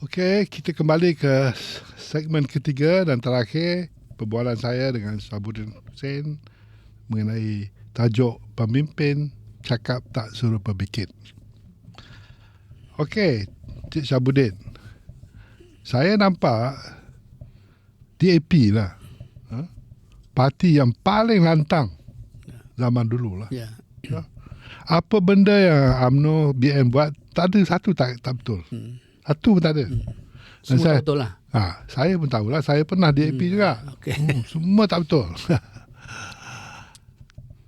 Okey, kita kembali ke segmen ketiga dan terakhir perbualan saya dengan Syahabuddin Hussein mengenai tajuk pemimpin cakap tak suruh berbikin. Okey, Cik Syahabuddin, saya nampak DAP lah, parti yang paling lantang zaman dulu lah. Apa benda yang UMNO BN buat, tak ada satu tak betul. Satu pun tak ada. Semua saya, tak betul lah. Saya pun tahulah, saya pernah DAP juga. Semua tak betul.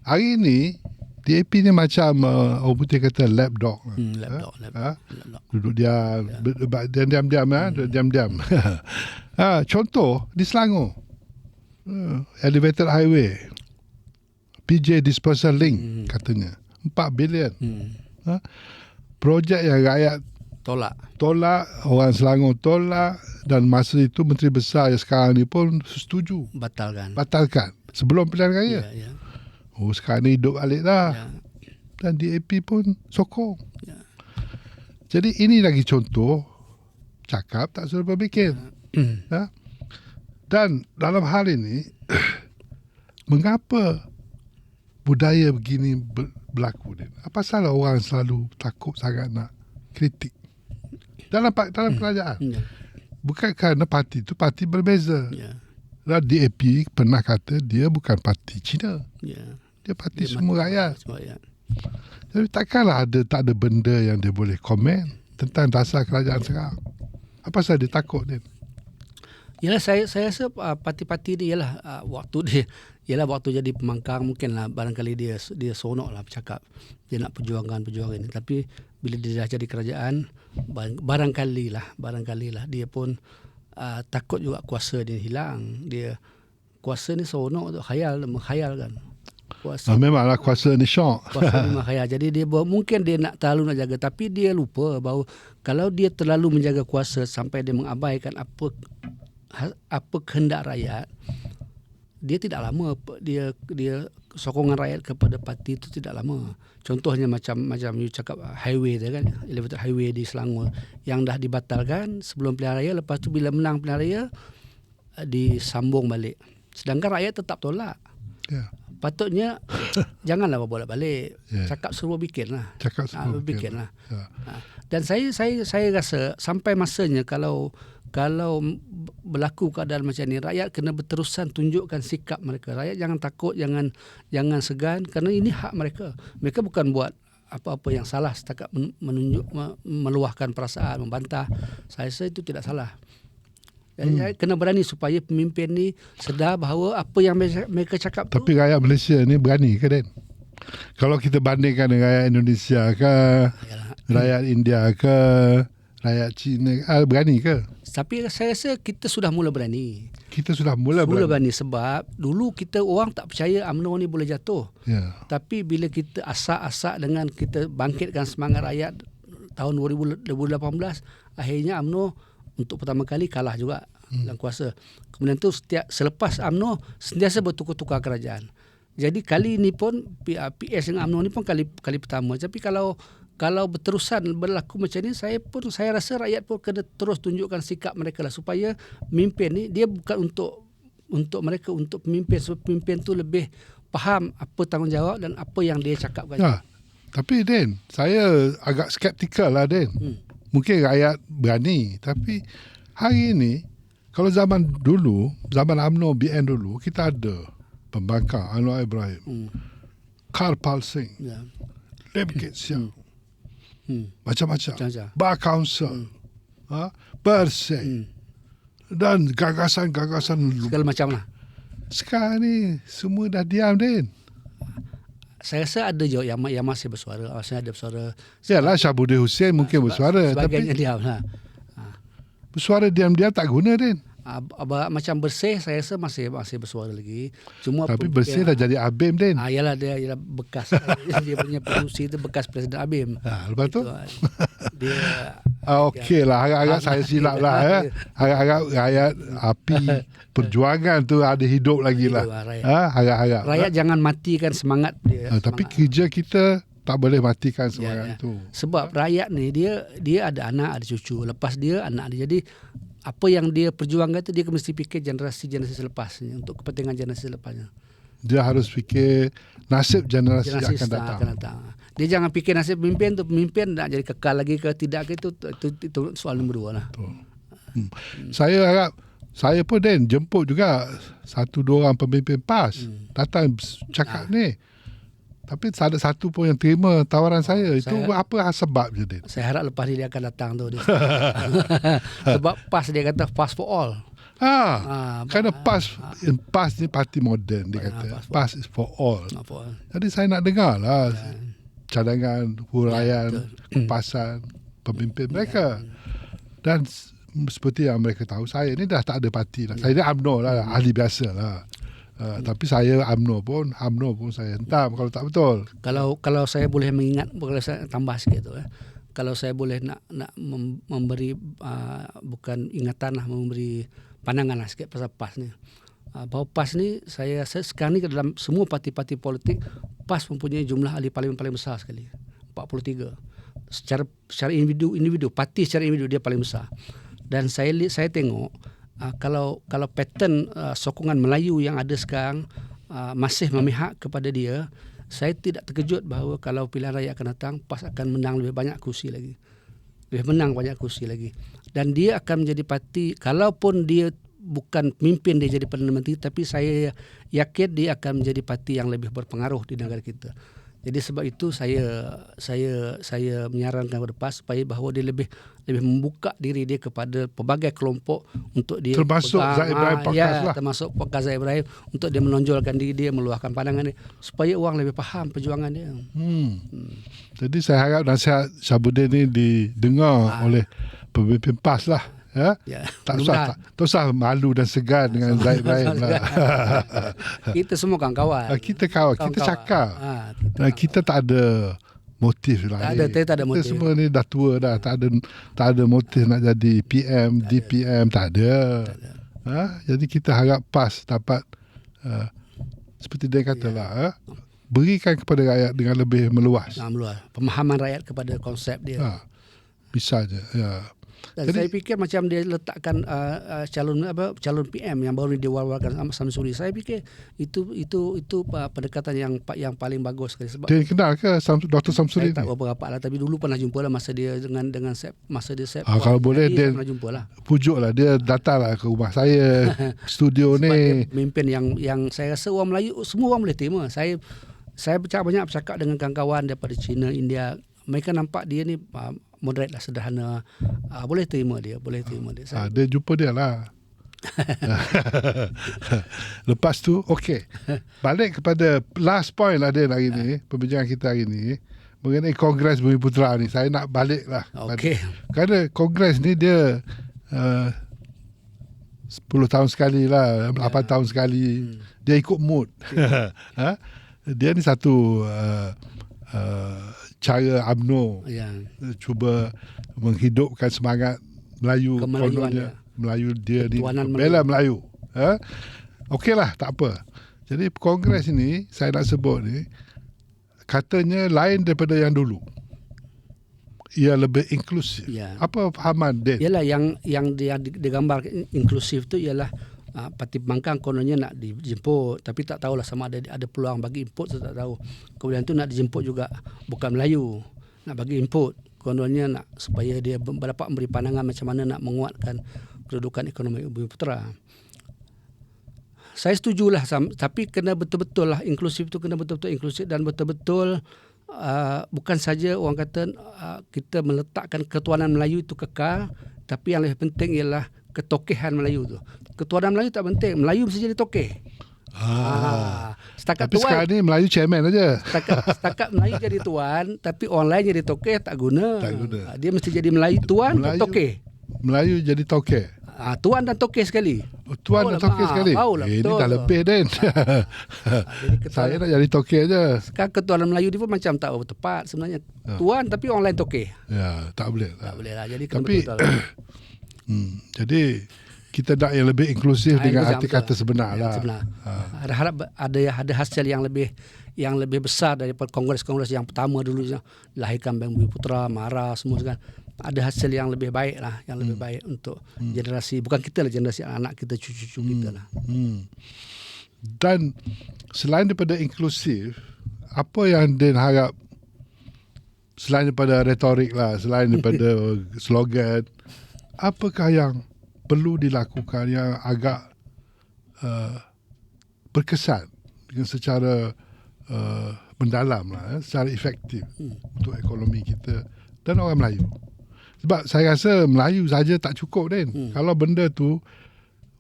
Hari ni DAP ni macam orang putih kata lapdog. Lapdog. Duduk diam-diam. Diam-diam. Contoh di Selangor, elevated highway, PJ Disposal Link katanya 4 bilion. Projek yang rakyat tolak, orang Selangor tolak, dan masa itu Menteri Besar yang sekarang ni pun setuju batalkan sebelum pilihan raya. Sekarang ni hidup balik dah. Dan DAP pun sokong. Jadi ini lagi contoh cakap tak suruh berbikin. Dan dalam hal ini mengapa budaya begini berlaku ni? Apa salah orang selalu takut sangat nak kritik dalam kerajaan? Bukan kerana parti itu parti berbeza. Dan DAP pernah kata dia bukan parti Cina. Dia parti semua rakyat. Jadi takkanlah tak ada benda yang dia boleh komen tentang dasar kerajaan sekarang. Apa sahaja dia takut dia? Yalah, saya rasa parti-parti dia waktu jadi pembangkang mungkinlah barangkali dia seronok lah bercakap dia nak perjuangan ini, tapi bila dia dah jadi kerajaan barangkali lah dia pun takut juga kuasa dia hilang. Kuasa ni seronok untuk menghayalkan. Memanglah kuasa ni syok. Kuasa ni menghayal. Jadi dia mungkin dia terlalu nak jaga, tapi dia lupa bahawa kalau dia terlalu menjaga kuasa sampai dia mengabaikan apa kehendak rakyat, dia tidak lama dia sokongan rakyat kepada parti itu tidak lama. Contohnya macam you cakap highway tu kan, elevated highway di Selangor yang dah dibatalkan sebelum pilihan raya, lepas tu bila menang pilihan raya disambung balik. Sedangkan rakyat tetap tolak. Patutnya janganlah bolak-balik. Cakap suruh bikin lah. Bikin lah. Dan saya rasa sampai masanya kalau berlaku keadaan macam ni, rakyat kena berterusan tunjukkan sikap mereka. Rakyat jangan takut, jangan segan, kerana ini hak mereka. Mereka bukan buat apa-apa yang salah setakat meluahkan perasaan, membantah. Saya rasa itu tidak salah. Jadi kena berani supaya pemimpin ni sedar bahawa apa yang mereka cakap tu. Tapi rakyat Malaysia ni berani ke, Den? Kalau kita bandingkan dengan rakyat Indonesia ke, rakyat India ke, rakyat Cina, berani ke? Tapi saya rasa kita sudah mula berani. Kita sudah mula berani sebab dulu orang tak percaya UMNO ni boleh jatuh. Tapi bila kita asak-asak dengan kita bangkitkan semangat rakyat tahun 2018, akhirnya UMNO untuk pertama kali kalah juga dalam kuasa. Kemudian tu selepas UMNO sentiasa bertukar-tukar kerajaan. Jadi kali ini pun PS dengan UMNO ni pun kali pertama. Tapi kalau berterusan berlaku macam ni, saya rasa rakyat pun kena terus tunjukkan sikap mereka lah, supaya pemimpin ni dia bukan untuk mereka, untuk pemimpin, supaya pemimpin tu lebih faham apa tanggungjawab dan apa yang dia cakapkan. Tapi Den, saya agak skeptikal lah, Den. Mungkin rakyat berani, tapi hari ini kalau zaman UMNO BN dulu, kita ada pembangkang Anwar Ibrahim, Karpal Singh, Lim Kit Siang, macam-macam, Bar Council, Bersih, dan gagasan-gagasan segala macam lah. Sekarang ni semua dah diam, Den. Saya rasa ada je yang masih bersuara. Saya ada bersuara. Yalah, Syahabuddin Hussein mungkin bersuara, sebagainya diam lah. Bersuara diam-diam tak guna, Den. Macam Bersih saya rasa masih bersuara lagi. Tapi Bersih dah jadi ABIM, Den. Yalah, dia bekas dia punya pengurusi itu bekas Presiden ABIM. Lepas tu dia okey lah, harap-harap saya silap lah. Harap-harap rakyat api perjuangan tu ada hidup lagi lah. Harap-harap rakyat jangan matikan semangat dia. Tapi kerja kita tak boleh matikan semangat tu. Sebab rakyat ni dia ada anak, ada cucu. Lepas dia anak dia. Jadi apa yang dia perjuangkan tu dia mesti fikir generasi selepas ni, untuk kepentingan generasi selepasnya. Dia harus fikir nasib generasi yang akan datang. Dia jangan fikir nasib pemimpin nak jadi kekal lagi ke tidak ke, itu soal nombor 2 lah. Saya harap saya pun jemput juga 1-2 orang pemimpin PAS datang cakap ni. Tapi tak ada satu pun yang terima tawaran saya. Itu apa sebab je, Din? Saya harap lepas ni dia akan datang tu. Sebab PAS dia kata PAS for all. Kerana PAS ni parti moden, dia kata. PAS is for all. Jadi saya nak dengar lah cadangan, huraian, kepasan pemimpin mereka. Dan seperti yang mereka tahu, saya ni dah tak ada parti lah. Saya ni UMNO lah, ahli biasa lah. Tapi saya UMNO pun saya hentam kalau tak betul. Kalau saya boleh mengingat, boleh saya tambah sikit tu. Kalau saya boleh nak memberi bukan ingatan lah, memberi pandangan lah sikit pasal PAS ni. Bahawa PAS ni saya sekarang ni dalam semua parti-parti politik, PAS mempunyai jumlah ahli parlimen paling besar sekali, 43. Secara individu, parti secara individu dia paling besar. Dan saya tengok kalau pattern sokongan Melayu yang ada sekarang masih memihak kepada dia, saya tidak terkejut bahawa kalau pilihan raya akan datang, PAS akan menang lebih banyak kursi lagi. Dan dia akan menjadi parti, kalaupun dia bukan pemimpin dia jadi Perdana Menteri, tapi saya yakin dia akan menjadi parti yang lebih berpengaruh di negara kita. Jadi sebab itu saya menyarankan kepada PAS supaya bahawa dia lebih membuka diri dia kepada pelbagai kelompok untuk dia termasuk Zahid Ibrahim podcast lah. Termasuk podcast Zahid Ibrahim, untuk dia menonjolkan diri dia, meluahkan pandangan dia supaya orang lebih faham perjuangan dia. Jadi saya harap nasihat Syabuddin ni didengar oleh pemimpin PAS lah. Tak usah malu dan segan dengan Zahid Ibrahim lah. Kita semua kawan-kawan. Kita kawan, kita cakap. Kita tak ada motif lah. Tak ada motif. Kita semua ni dah tua dah. Tak ada motif nak jadi PM, DPM. Tak ada. Jadi kita harap PAS dapat seperti dia katalah, berikan kepada rakyat dengan lebih meluas. Pemahaman rakyat kepada konsep dia. Bisa je. Dan saya fikir macam dia letakkan calon PM yang baru diwar-warkan Ahmad Samsuri. Saya fikir itu pendekatan yang paling bagus sekali. Sebab dia kenal ke Dr. Samsuri? Saya tak berapa rapat lah, tapi dulu pernah jumpa lah masa dia dengan masa dia kalau boleh dia pernah jumpa lah. Pujuk lah dia datanglah ke rumah saya studio sebab ni. Dia pemimpin yang saya rasa orang Melayu semua orang boleh terima. Saya banyak bercakap dengan kawan-kawan daripada China, India. Mereka nampak dia ni moderate lah, sederhana. Boleh terima dia. Dia jumpa dia lah. Lepas tu, okey. Balik kepada last point lah dia hari ni, perbincangan kita hari ni, mengenai Kongres Bumiputera ni. Saya nak balik lah. Okey. Kerana Kongres ni dia 10 tahun sekali lah, 8 tahun sekali. Dia ikut mood. Dia ni satu cara UMNO cuba menghidupkan semangat Melayu, Melayu dia ni, bela Melayu. Okeylah, tak apa. Jadi Kongres ini saya nak sebut ni katanya lain daripada yang dulu. Ia lebih inklusif. Apa fahaman Din? Yalah, yang dia digambar inklusif tu ialah parti pembangkang kononnya nak dijemput, tapi tak tahulah sama ada peluang bagi input, saya tak tahu. Kemudian tu nak dijemput juga bukan Melayu, nak bagi input, kononnya nak supaya dia dapat memberi pandangan macam mana nak menguatkan kedudukan ekonomi Bumiputera. Saya setujulah, tapi kena betul-betul lah inklusif tu, kena betul-betul inklusif dan betul-betul bukan saja orang kata kita meletakkan ketuanan Melayu itu kekal, tapi yang lebih penting ialah ketokehan Melayu tu. Ketuanan Melayu tak penting, Melayu mesti jadi tokeh. Tapi sekarang ni Melayu chairman aja. Setakat Melayu jadi tuan, tapi orang lain jadi tokeh tak guna. Dia mesti jadi Melayu tuan, tokeh. Melayu jadi tokeh. Tuan dan tokeh sekali. Tuan dan tokeh sekali. Ini dah lebih Dan. Saya nak jadi tokeh aja. Sekarang ketuanan Melayu dia pun macam tak tepat sebenarnya. Tuan tapi orang lain tokeh. Tak boleh. Tak boleh lah. Jadi tapi jadi kita nak yang lebih inklusif dengan arti kata sebenar lah. Harap ada hasil yang lebih yang lebih besar daripada kongres-kongres yang pertama dulu yang lahirkan Bank Bumi Putra, MARA semua kan. Ada hasil yang lebih baik lah, yang lebih baik untuk generasi, bukan kita lah, generasi anak kita, cucu-cucu kita lah. Dan selain daripada inklusif, apa yang Din harap selain daripada retorik lah, selain daripada slogan, apakah yang perlu dilakukan yang agak berkesan dengan secara mendalam lah, secara efektif untuk ekonomi kita dan orang Melayu? Sebab saya rasa Melayu saja tak cukup, Din. Kalau benda tu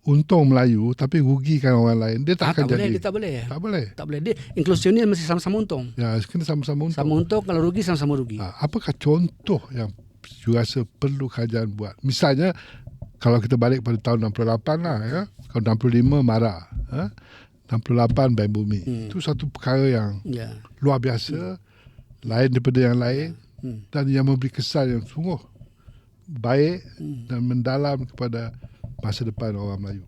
untung Melayu tapi rugikan orang lain, dia tak akan jadi. Tak boleh. Tak boleh. Dia inklusi ni mesti sama-sama untung. Ya, kena sama-sama untung. Sama untung, kalau rugi sama-sama rugi. Apakah contoh yang you rasa perlu kerajaan buat? Misalnya, kalau kita balik pada tahun 68 lah, ya. Kalau 65 MARA, 68 Bank Bumi. Itu satu perkara yang luar biasa, lain daripada yang lain, dan yang memberi kesan yang sungguh baik dan mendalam kepada masa depan orang Melayu.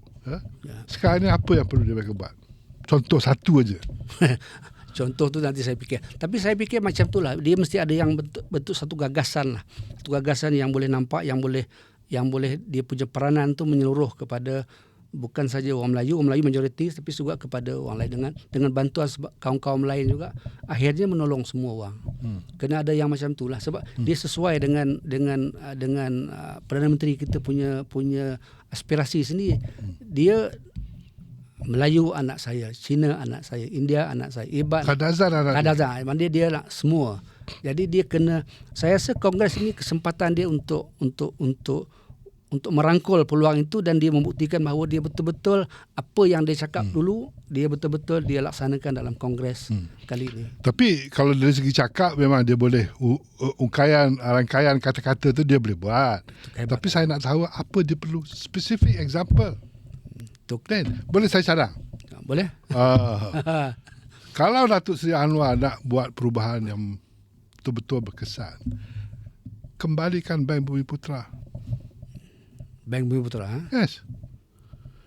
Sekarang ni apa yang perlu dia mereka buat? Contoh satu aja. Contoh tu nanti saya fikir. Tapi saya fikir macam tu lah. Dia mesti ada yang bentuk satu gagasan lah. Satu gagasan yang boleh nampak, yang boleh dia punya peranan tu menyeluruh kepada bukan saja orang Melayu majoriti, tapi juga kepada orang lain dengan bantuan kaum-kaum lain juga, akhirnya menolong semua orang. Kena ada yang macam itulah, sebab dia sesuai dengan Perdana Menteri kita punya aspirasi sendiri. Dia Melayu anak saya, Cina anak saya, India anak saya, Kadazan dia nak semua. Jadi dia kena, saya rasa kongres ini kesempatan dia untuk merangkul peluang itu, dan dia membuktikan bahawa dia betul-betul apa yang dia cakap dulu, dia betul-betul dia laksanakan dalam kongres kali ini. Tapi kalau dari segi cakap memang dia boleh rangkaian kata-kata tu dia boleh buat. Tapi saya nak tahu apa dia perlu specific example. Dan boleh saya cadang? Boleh. Kalau Datuk Seri Anwar nak buat perubahan yang betul-betul berkesan, kembalikan Bank Bumi Putra. Bank Bumi Putra. Yes.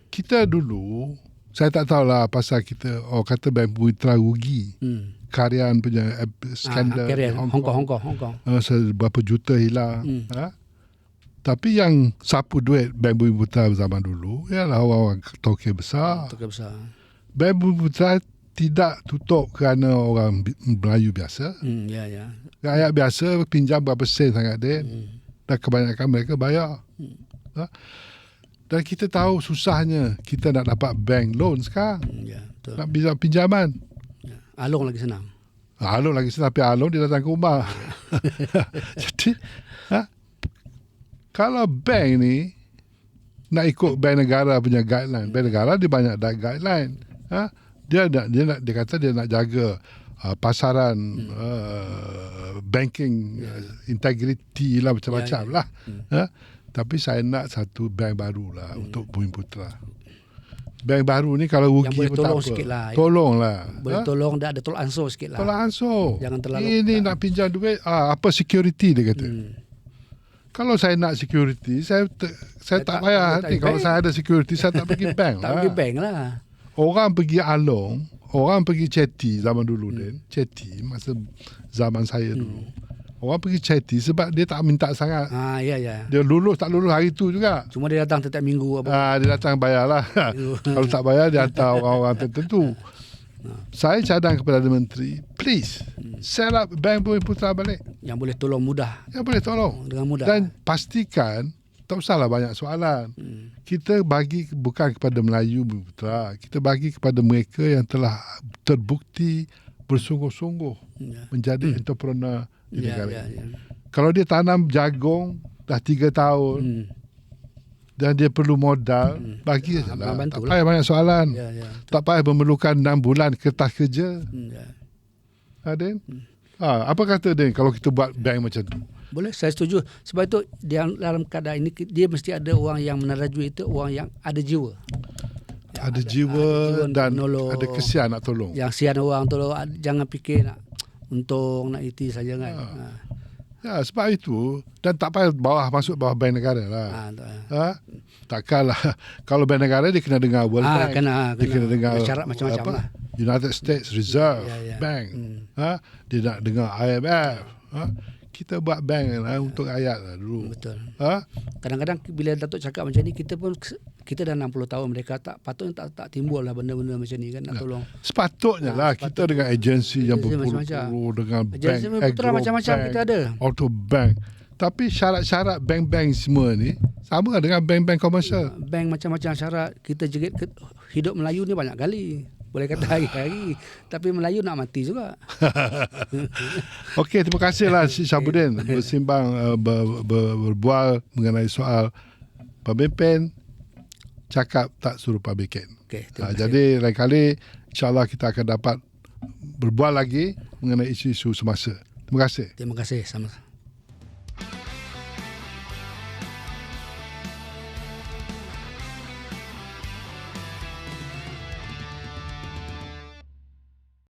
Kita dulu, saya tak tahulah pasal kita, kata Bank Bumi Putra rugi. Karyan punya skandal Hong Kong. Berapa juta hilang. Tapi yang sapu duit Bank Bumi Putra zaman dulu ialah orang-orang toke besar. Bank Bumi Putra tidak tutup kerana orang Melayu biasa. Rakyat biasa pinjam berapa sen sangat dia. Dan kebanyakan mereka bayar. Dan kita tahu susahnya kita nak dapat bank loan sekarang. Nak bisa pinjaman. Along lagi senang. Tapi Along dia datang ke rumah. Jadi kalau bank ni nak ikut bank negara punya guideline, bank negara dia banyak guideline. Dia kata dia nak jaga pasaran banking integrity lah, macam-macam lah. Tapi saya nak satu bank baru lah untuk Bumi Putra. Bank baru ni kalau rugi yang boleh pun tolong tak apa. Sikit lah. Tolong lah. Boleh tolong, ada tolong ansur sikit lah. Tolong ansur. Jangan terlalu. Ini nak pinjam duit, apa security dia kata. Kalau saya nak security, saya tak payah nanti. Kalau saya ada security, saya tak pergi bank lah. Tak pergi bank lah. Orang pergi Along, orang pergi Chetty zaman dulu Din. Chetty masa zaman saya dulu. Orang pergi Chetty sebab dia tak minta sangat. Ya. Dia lulus tak lulus hari tu juga. Cuma dia datang setiap minggu apa. Dia datang bayarlah. Kalau tak bayar dia hantar orang-orang tertentu. Saya cadang kepada Menteri, please set up Bank Bumi Putra balik. Yang boleh tolong mudah. Yang boleh tolong. Dengan mudah. Dan pastikan, tak usahlah banyak soalan. Kita bagi bukan kepada Melayu Bumi Putra. Kita bagi kepada mereka yang telah terbukti bersungguh-sungguh menjadi entrepreneur di negara ini. Kalau dia tanam jagung dah 3 tahun dan dia perlu modal, bagi saja lah. Tak payah banyak soalan. Tak payah memerlukan 6 bulan kertas kerja. Din? Apa kata Din kalau kita buat bank macam tu? Boleh, saya setuju. Sebab itu dalam keadaan ini dia mesti ada orang yang menerajui itu, orang yang ada jiwa. Ada jiwa dan menolong, ada kesian nak tolong. Yang sian orang tolong, jangan fikir nak untung, nak iti saja kan. Ya, sebab itu, dan tak payah masuk bawah bank negara lah. Takkanlah kalau bank negara dia kena dengar World Bank. Kena dengar syarat macam-macam lah. United States Reserve Ya. Bank. Dia nak dengar IMF. Kita buat bank untuk rakyat lah dulu. Betul. Ha? Kadang-kadang bila Datuk cakap macam ni, kita dah 60 tahun, mereka patutnya tak timbul lah benda-benda macam ni kan, nak tolong. Sepatutnya lah kita dengan agensi yang Agensi berpuluh-puluh, dengan bank, Agensi putra macam-macam kita ada. auto bank. Tapi syarat-syarat bank-bank semua ni sama dengan bank-bank komersial. Bank macam-macam syarat. Kita jerit hidup Melayu ni banyak kali. Boleh kata hari-hari. Tapi Melayu nak mati juga. Okey, terima kasihlah Cik Syabuddin bersimbang, berbual mengenai soal pemimpin cakap tak suruh pamerkan. Okey, terima kasih. Jadi lain kali insya-Allah kita akan dapat berbual lagi mengenai isu-isu semasa. Terima kasih. Terima kasih. Sama-sama.